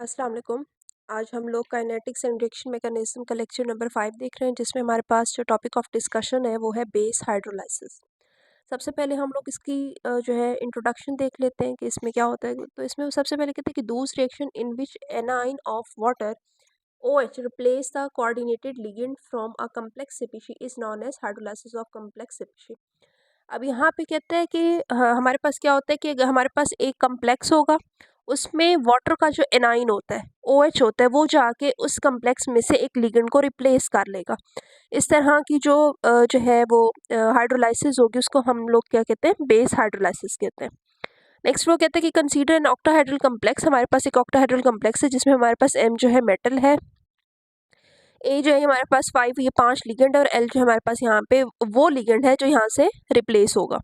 अस्सलाम वालेकुम। आज हम लोग काइनेटिक्स एंड रिएक्शन मैकेनिज्म का लेक्चर नंबर 5 देख रहे हैं, जिसमें हमारे पास जो टॉपिक ऑफ डिस्कशन है वो है बेस हाइड्रोलाइसिस। सबसे पहले हम लोग इसकी जो है इंट्रोडक्शन देख लेते हैं कि इसमें क्या होता है। तो इसमें वो सबसे पहले कहते हैं कि दूस reaction in which A9 of water OH replace the coordinated ligand from a complex species is known as hydrolysis of complex species। अब यहाँ पे कहते हैं कि हमारे पास क्या होता है कि अगर हमारे पास एक कम्प्लेक्स होगा, उसमें वाटर का जो एनाइन होता है OH होता है, वो जाके उस कम्प्लेक्स में से एक लिगेंड को रिप्लेस कर लेगा। इस तरह की जो है वो हाइड्रोलाइसिस होगी, उसको हम लोग क्या कहते हैं, बेस हाइड्रोलाइसिस कहते हैं। नेक्स्ट वो कहते हैं कि कंसीडर एन ऑक्टाहाइड्रल कम्प्लेक्स। हमारे पास एक ऑक्टाहाइड्रल कम्प्लेक्स है जिसमें हमारे पास M जो है मेटल है, ए जो है हमारे पास 5, ये 5 लिगेंड, और एल जो हमारे पास यहाँ पे वो लिगेंड है जो यहाँ से रिप्लेस होगा।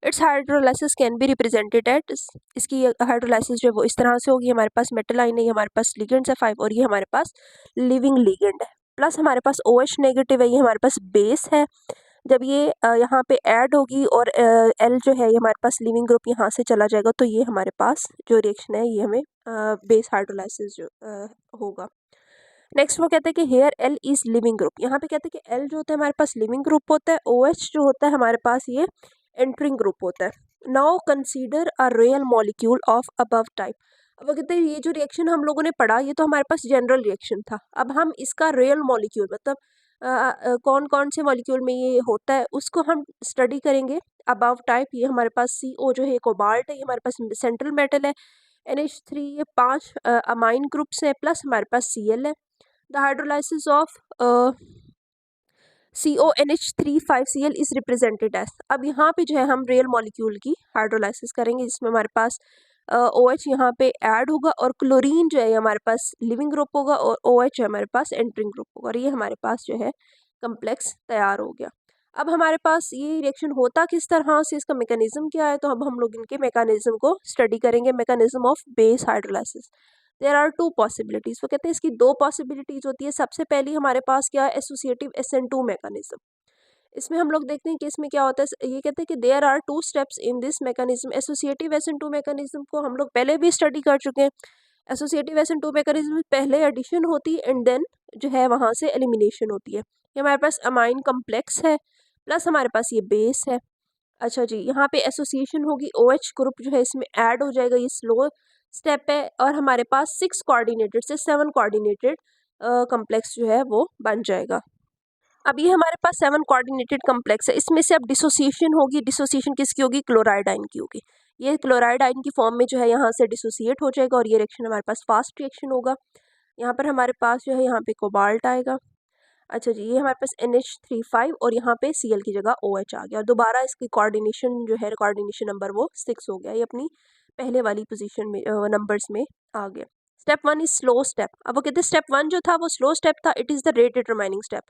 It's hydrolysis can be represented at, इसकी हाइड्रोलाइसिस जो है वो इस तरह से होगी। हमारे पास मेटल आइन है, हमारे पास लिगेंड्स है 5, और ये हमारे पास लिविंग लिगेंड है, प्लस हमारे पास OH नेगेटिव है, ये हमारे पास बेस है। जब ये यहाँ पे ऐड होगी और एल जो है ये हमारे पास लिविंग ग्रुप यहाँ से चला जाएगा, तो ये हमारे पास जो रिएक्शन है ये हमें बेस हाइड्रोलाइसिस जो होगा। नेक्स्ट वो कहते हैं कि here L is leaving group. यहाँ पे कहते हैं कि एल जो होता है हमारे पास लिविंग ग्रुप होता है, OH जो होता है हमारे पास ये एंटरिंग ग्रुप होता है। Now consider a real molecule of above type. अब वो कहते हैं ये जो रिएक्शन हम लोगों ने पढ़ा, ये तो हमारे पास जनरल रिएक्शन था। अब हम इसका रियल मॉलिक्यूल मतलब कौन कौन से मॉलिक्यूल में ये होता है उसको हम स्टडी करेंगे। अबव टाइप, ये हमारे पास CO जो है कोबाल्ट है, ये हमारे पास सेंट्रल मेटल है। NH3 ये 5 अमाइन ग्रुप्स है, प्लस हमारे पास Cl है। The hydrolysis of CONH3 5Cl is represented as। अब यहाँ पे जो है हम रियल मॉलिक्यूल की हाइड्रोलाइसिस करेंगे, जिसमें हमारे पास OH यहाँ पे ऐड होगा, और क्लोरीन जो है हमारे पास लिविंग ग्रुप होगा, और OH है हमारे पास एंटरिंग ग्रुप होगा, और ये हमारे पास जो है कम्प्लेक्स तैयार हो गया। अब हमारे पास ये रिएक्शन होता किस तरह से, इसका मैकेनिज्म क्या है, तो अब हम लोग इनके मैकेनिज्म को स्टडी करेंगे। Mechanism of base hydrolysis, there are 2 possibilities. वो कहते हैं इसकी 2 पॉसिबिलिटीज होती है। सबसे पहली हमारे पास क्या है, एसोसिएटिव SN2 मैकेनिज्म। इसमें हम लोग देखते हैं कि इसमें क्या होता है। ये कहते हैं कि there are 2 steps in this mechanism. Associative SN2 mechanism को हम लोग पहले भी स्टडी कर चुके हैं। एसोसिएटिव SN2 मैकेनिज्म में पहले एडिशन होती है एंड देन जो है वहाँ से एलिमिनेशन होती है। ये हमारे पास अमाइन कम्प्लेक्स है, प्लस हमारे पास ये बेस है। अच्छा जी, यहाँ पे एसोसिएशन होगी, OH ग्रुप जो है इसमें ऐड हो जाएगा, ये स्लो स्टेप है, और हमारे पास 6 कोऑर्डिनेटेड से 7 कोऑर्डिनेटेड कम्प्लेक्स जो है वो बन जाएगा। अब ये हमारे पास 7 कोऑर्डिनेटेड कम्प्लेक्स है, इसमें से अब डिसोसिएशन होगी। डिसोसिएशन किसकी होगी, क्लोराइड आयन की होगी। ये क्लोराइड आयन की फॉर्म में जो है यहाँ से डिसोसिएट हो जाएगा, और ये रिएक्शन हमारे पास फास्ट रिएक्शन होगा। यहाँ पर हमारे पास जो है यहाँ पे कोबाल्ट आएगा। अच्छा जी, ये हमारे पास NH3 5, और यहाँ पे Cl की जगह OH आ गया, और दोबारा इसकी कोऑर्डिनेशन जो है, कोऑर्डिनेशन नंबर वो 6 हो गया, ये अपनी पहले वाली पोजीशन में नंबर्स में आ गया। Step 1 is slow step. अब वो कहते हैं स्टेप 1 जो था वो स्लो स्टेप था, it is the rate determining step.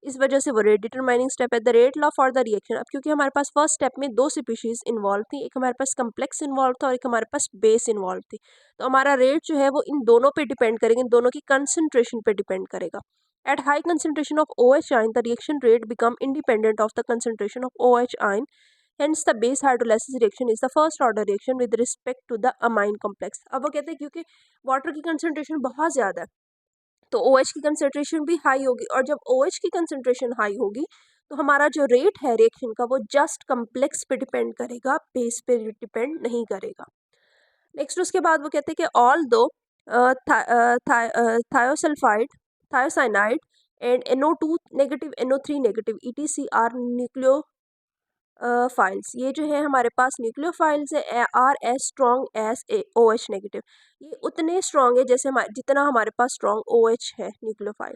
इस वजह से वो रेट डिटरमाइनिंग स्टेप है। The rate law for the reaction, अब क्योंकि हमारे पास फर्स्ट स्टेप में 2 स्पीशीज इन्वॉल्व थी, एक हमारे पास कम्प्लेक्स इन्वॉल्व था और एक हमारे पास बेस इन्वॉल्व थी, तो हमारा रेट जो है वो इन दोनों पे डिपेंड करेगा, इन दोनों की कंसंट्रेशन पे डिपेंड करेगा। At high concentration of OH ion, the reaction rate become independent of the concentration of OH ion. Hence, the base hydrolysis reaction is the first order reaction with respect to the amine complex। अब वो कहते हैं क्योंकि water की concentration बहुत ज़्यादा है, तो OH की कंसंट्रेशन भी हाई होगी, और जब OH की कंसंट्रेशन हाई होगी तो हमारा जो रेट है रिएक्शन का वो जस्ट कम्प्लेक्स पे डिपेंड करेगा, बेस पे डिपेंड नहीं करेगा। नेक्स्ट उसके बाद वो कहते हैं कि ऑल दो thiosulphide, thiocyanide and NO2 negative, NO3 negative ETC are nucleophiles. ये जो है हमारे पास न्यूक्लियोफाइल्स है, are as strong as OH negative. ये उतने स्ट्रॉन्ग है जैसे जितना हमारे पास स्ट्रॉन्ग OH है nucleophile.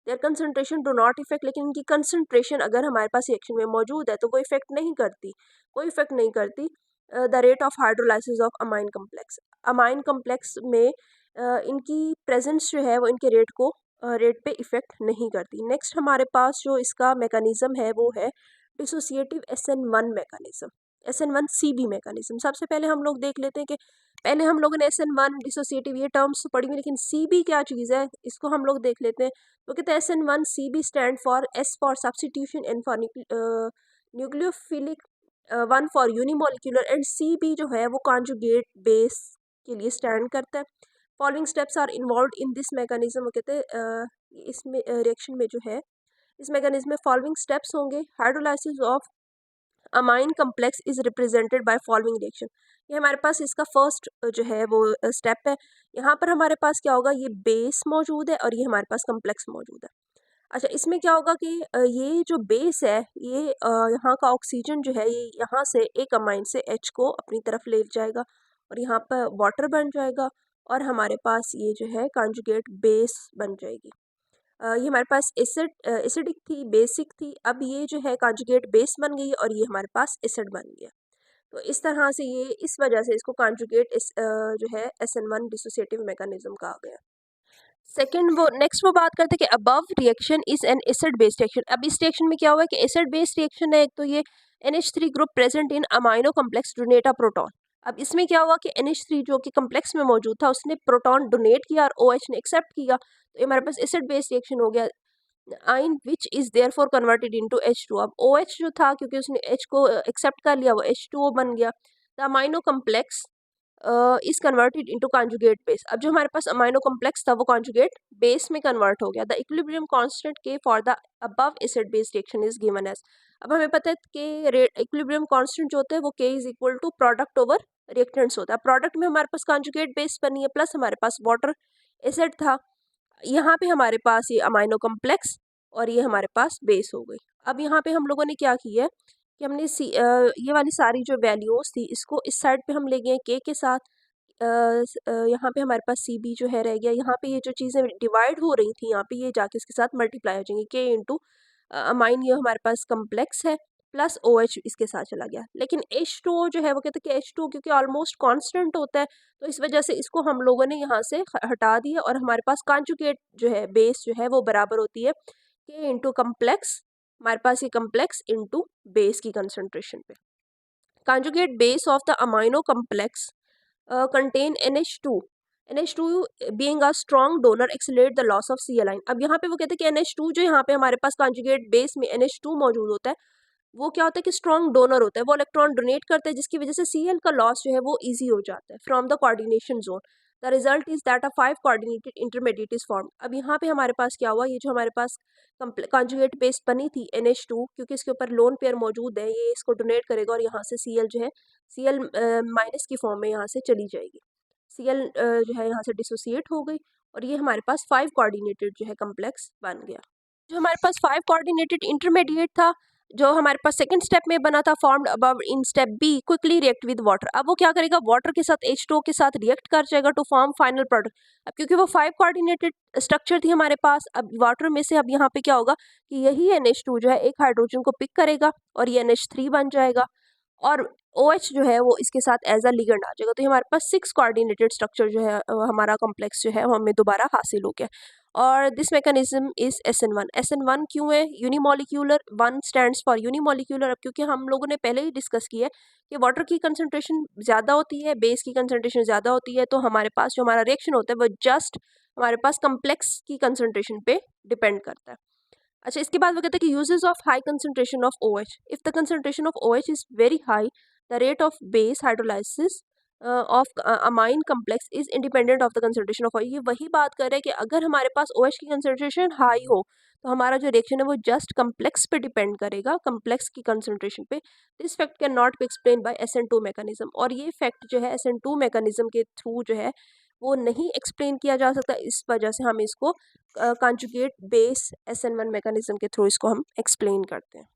Their concentration do not effect, लेकिन इनकी कंसंट्रेशन अगर हमारे पास रिएक्शन में मौजूद है तो वो इफेक्ट नहीं करती, कोई इफेक्ट नहीं करती the rate of hydrolysis of amine complex. Amine complex में इनकी प्रेजेंस जो है वो इनके रेट को रेट पे इफेक्ट नहीं करती। नेक्स्ट हमारे पास जो इसका मैकेनिज्म है वो है dissociative SN1 mechanism, SN1CB mechanism. सबसे पहले हम लोग देख लेते हैं कि पहले हम लोगों ने SN1 डिसोसिएटिव ये टर्म्स तो पढ़ी हुई, लेकिन CB क्या चीज़ है इसको हम लोग देख लेते हैं। तो कहते हैं SN1CB stand for S for substitution, N for nucleophilic, 1 for unimolecular, and CB जो है वो कॉन्जुगेट बेस के लिए स्टैंड करता है। Following steps are involve in this mechanism, वो कहते हैं इसमें रिएक्शन में जो है इस मैकेनिज्म में फॉलोइंग स्टेप्स होंगे। Hydrolysis of amine complex is represented by following reaction. ये हमारे पास इसका फर्स्ट जो है वो स्टेप है। यहाँ पर हमारे पास क्या होगा, ये बेस मौजूद है और ये हमारे पास कम्प्लेक्स मौजूद है। अच्छा, इसमें क्या होगा कि ये जो बेस है ये यहाँ का ऑक्सीजन जो है ये यहाँ से एक अमाइन से H को अपनी तरफ ले जाएगा और यहाँ पर वाटर बन जाएगा और हमारे पास ये जो है कॉन्जुगेट बेस बन जाएगी। ये हमारे पास एसिडिक थी, बेसिक थी, अब ये जो है कॉन्जुगेट बेस बन गई और ये हमारे पास एसिड बन गया। तो इस तरह से ये इस वजह से इसको कॉन्जुगेट जो है SN1 डिसोसिएटिव मैकेनिज्म कहा गया। सेकेंड वो नेक्स्ट वो बात करते हैं कि above reaction is an acid based reaction. अब इस रिएक्शन में क्या हुआ कि एसिड बेस्ड रिएक्शन है, एक तो ये NH3 group present in amino complex donate a proton. अब इसमें क्या हुआ कि NH3 जो कि कम्प्लेक्स में मौजूद था उसने प्रोटॉन डोनेट किया और OH ने एक्सेप्ट किया, तो ये हमारे पास एसिड बेस्ड रिएक्शन हो गया। आइन which is therefore converted into H2। अब OH जो था क्योंकि उसने H को एक्सेप्ट कर लिया वो H2O बन गया। The amino complex is converted into conjugate base. अब जो हमारे पास अमाइनो कम्प्लेक्स था वो कॉन्जुगेट बेस में कन्वर्ट हो गया। The equilibrium constant K for the above acid base reaction is given as. अब हमें पता है कि इक्विलिब्रियम कांस्टेंट जो होता है वो K is equal to product over reactants होता है। प्रोडक्ट में हमारे पास कॉन्जुगेट बेस बनी है प्लस हमारे पास वाटर एसिड था, यहाँ पे हमारे पास ये अमाइनो कम्प्लेक्स और ये हमारे पास बेस हो गई। अब यहाँ पे हम लोगों ने क्या किया है कि हमने ये वाली सारी जो वैल्यूज थी इसको इस साइड पे हम ले गए K के साथ। यहाँ पे हमारे पास CB जो है रह गया। यहाँ पे ये जो चीज़ें डिवाइड हो रही थी यहाँ पे ये जाके इसके साथ मल्टीप्लाई हो जाएंगी। K इंटू अमाइन ये हमारे पास कम्प्लेक्स है प्लस OH इसके साथ चला गया। लेकिन H2O जो है वो कहते हैं कि H2O क्योंकि ऑलमोस्ट कांस्टेंट होता है तो इस वजह से इसको हम लोगों ने यहाँ से हटा दिया और हमारे पास कॉन्जुगेट जो है बेस जो है वो बराबर होती है K इंटू कम्प्लेक्स, हमारे पास ये कम्प्लेक्स इंटू बेस की कंसंट्रेशन पे। Conjugate base of the amino complex contain NH2। NH2 being a strong donor accelerate the loss of Cl line। अब यहाँ पे वो कहते हैं कि NH2 जो यहाँ पे हमारे पास कॉन्जुगेट बेस में NH2 मौजूद होता है वो क्या होता है कि स्ट्रॉन्ग डोनर होता है, वो इलेक्ट्रॉन डोनेट करता है जिसकी वजह से Cl का लॉस जो है वो इजी हो जाता है from the coordination zone. The result is that a 5 coordinated intermediate is form. अब यहाँ पे हमारे पास क्या हुआ, ये जो हमारे पास कॉन्जुगेट बेस बनी थी NH2 क्योंकि इसके ऊपर लोन पेयर मौजूद है ये इसको डोनेट करेगा और यहाँ से Cl जो है Cl माइनस की फॉर्म में यहाँ से चली जाएगी। Cl जो है यहाँ से डिसोसिएट हो गई और ये हमारे पास 5 कोऑर्डिनेटेड जो है कम्प्लेक्स बन गया। जो हमारे पास 5 कोऑर्डिनेटेड इंटरमीडिएट था जो हमारे पास सेकंड स्टेप में बना था formed above in step B quickly react with water. अब वो क्या करेगा, वाटर के साथ H2O के साथ रिएक्ट कर जाएगा टू फॉर्म फाइनल प्रोडक्ट। अब क्योंकि वो 5 कोऑर्डिनेटेड स्ट्रक्चर थी हमारे पास, अब वाटर में से अब यहाँ पे क्या होगा कि यही NH2 जो है एक हाइड्रोजन को पिक करेगा और ये NH3 बन जाएगा और OH जो है वो इसके साथ एज अ लिगेंड आ जाएगा। तो ये हमारे पास 6 कोऑर्डिनेटेड स्ट्रक्चर जो है हमारा कॉम्प्लेक्स जो है वो हमें दोबारा हासिल हो गया। और this mechanism is SN1। SN1 क्यों है, यूनिमोलिक्यूलर, 1 स्टैंड्स फॉर यूनिमोलिक्यूलर। अब क्योंकि हम लोगों ने पहले ही डिस्कस किया है कि वाटर की कंसंट्रेशन ज़्यादा होती है, बेस की कंसंट्रेशन ज़्यादा होती है, तो हमारे पास जो हमारा रिएक्शन होता है वो जस्ट हमारे पास कम्प्लेक्स की कंसंट्रेशन पे डिपेंड करता है। अच्छा, इसके बाद वो कहते हैं कि uses of high concentration of OH। If the concentration of OH is very high the rate of base hydrolysis of amine complex is independent of the concentration of OH। ये वही बात कर रहे हैं कि अगर हमारे पास OH की कंसंट्रेशन हाई हो तो हमारा जो रिएक्शन है वो जस्ट कम्प्लेक्स पे डिपेंड करेगा, कम्प्लेक्स की कंसंट्रेशन पे। This fact can not be explain by SN2 mechanism. और ये फैक्ट जो है SN2 मैकेनिज्म के थ्रू जो है वो नहीं एक्सप्लेन किया जा सकता, इस वजह से हम इसको कॉन्जुगेट बेस SN1 मैकेनिज्म के थ्रू इसको हम एक्सप्लेन करते हैं।